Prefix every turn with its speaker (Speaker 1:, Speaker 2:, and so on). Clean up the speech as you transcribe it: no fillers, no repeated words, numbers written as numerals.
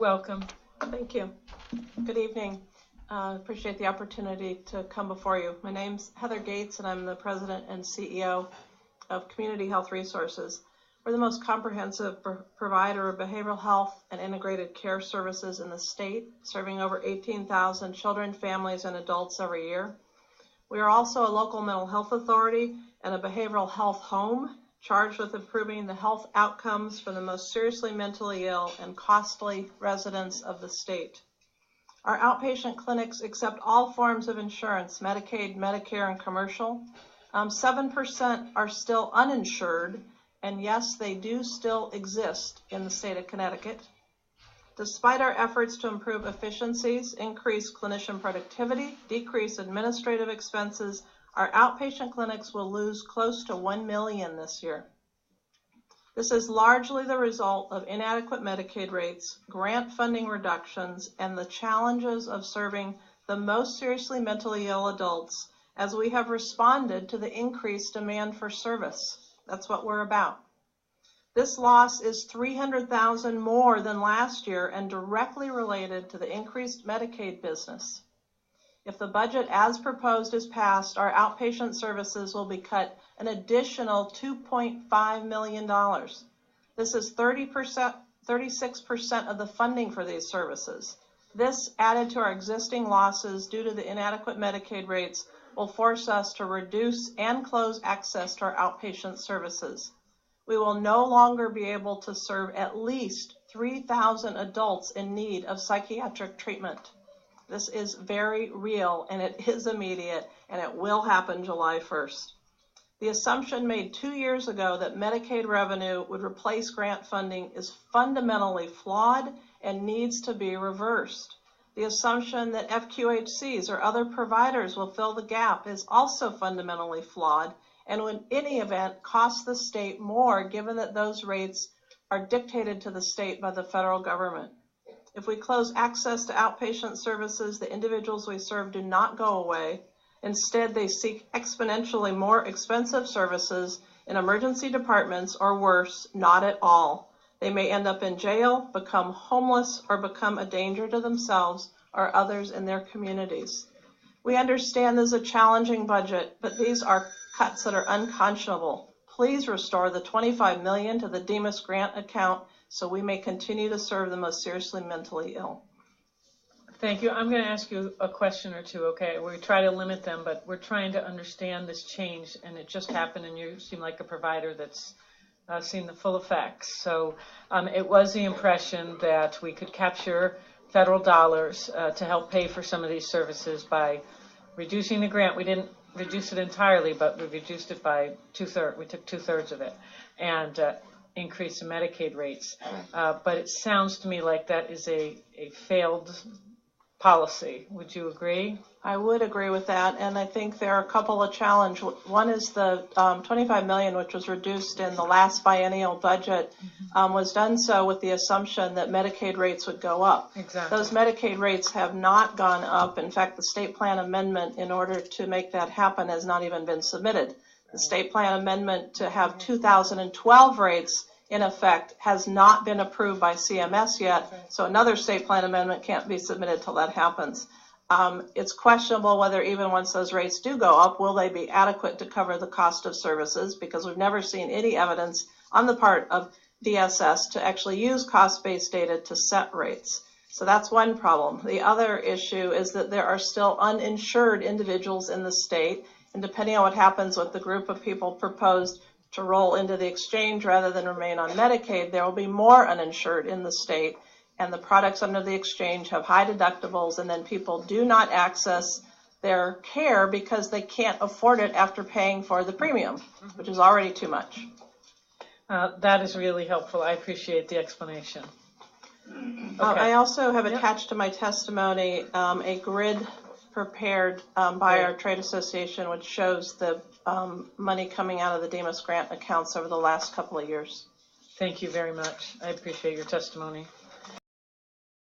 Speaker 1: welcome.
Speaker 2: Thank you. Good evening. Appreciate the opportunity to come before you. My name's Heather Gates, and I'm the President and CEO of Community Health Resources. We're the most comprehensive provider of behavioral health and integrated care services in the state, serving over 18,000 children, families, and adults every year. We are also a local mental health authority and a behavioral health home charged with improving the health outcomes for the most seriously mentally ill and costly residents of the state. Our outpatient clinics accept all forms of insurance, Medicaid, Medicare, and commercial. 7% are still uninsured, and yes, they do still exist in the state of Connecticut. Despite our efforts to improve efficiencies, increase clinician productivity, decrease administrative expenses, our outpatient clinics will lose close to $1 million this year. This is largely the result of inadequate Medicaid rates, grant funding reductions, and the challenges of serving the most seriously mentally ill adults as we have responded to the increased demand for service. That's what we're about. This loss is $300,000 more than last year and directly related to the increased Medicaid business. If the budget as proposed is passed, our outpatient services will be cut an additional $2.5 million. This is 36% of the funding for these services. This, added to our existing losses due to the inadequate Medicaid rates, will force us to reduce and close access to our outpatient services. We will no longer be able to serve at least 3,000 adults in need of psychiatric treatment. This is very real, and it is immediate, and it will happen July 1st. The assumption made 2 years ago that Medicaid revenue would replace grant funding is fundamentally flawed and needs to be reversed. The assumption that FQHCs or other providers will fill the gap is also fundamentally flawed, and would in any event cost the state more, given that those rates are dictated to the state by the federal government. If we close access to outpatient services, the individuals we serve do not go away. Instead, they seek exponentially more expensive services in emergency departments, or worse, not at all. They may end up in jail, become homeless, or become a danger to themselves or others in their communities. We understand this is a challenging budget, but these are cuts that are unconscionable. Please restore the $25 million to the DEMAS grant account so we may continue to serve the most seriously mentally ill.
Speaker 1: Thank you. I'm going to ask you a question or two, okay? We try to limit them, but we're trying to understand this change, and it just happened, and you seem like a provider that's seen the full effects. So it was the impression that we could capture federal dollars to help pay for some of these services by reducing the grant. We didn't reduce it entirely, but we reduced it by two-thirds. We took two-thirds of it and increased the Medicaid rates. But it sounds to me like that is a failed policy. Would you agree?
Speaker 2: I would agree with that, and I think there are a couple of challenges. One is the $25 million, which was reduced in the last biennial budget, was done so with the assumption that Medicaid rates would go up.
Speaker 1: Exactly.
Speaker 2: Those Medicaid rates have not gone up. In fact, the state plan amendment, in order to make that happen, has not even been submitted. The state plan amendment to have 2012 rates in effect has not been approved by CMS yet, so another state plan amendment can't be submitted till that happens. It's questionable whether even once those rates do go up, will they be adequate to cover the cost of services, because we've never seen any evidence on the part of DSS to actually use cost-based data to set rates. So that's one problem. The other issue is that there are still uninsured individuals in the state, and depending on what happens with the group of people proposed to roll into the exchange rather than remain on Medicaid, there will be more uninsured in the state, and the products under the exchange have high deductibles, and then people do not access their care because they can't afford it after paying for the premium, which is already too much.
Speaker 1: That is really helpful. I appreciate the explanation. Okay.
Speaker 2: I also have attached to my testimony a grid prepared by our trade association, which shows the money coming out of the DEMAS grant accounts over the last couple of years.
Speaker 1: Thank you very much. I appreciate your testimony.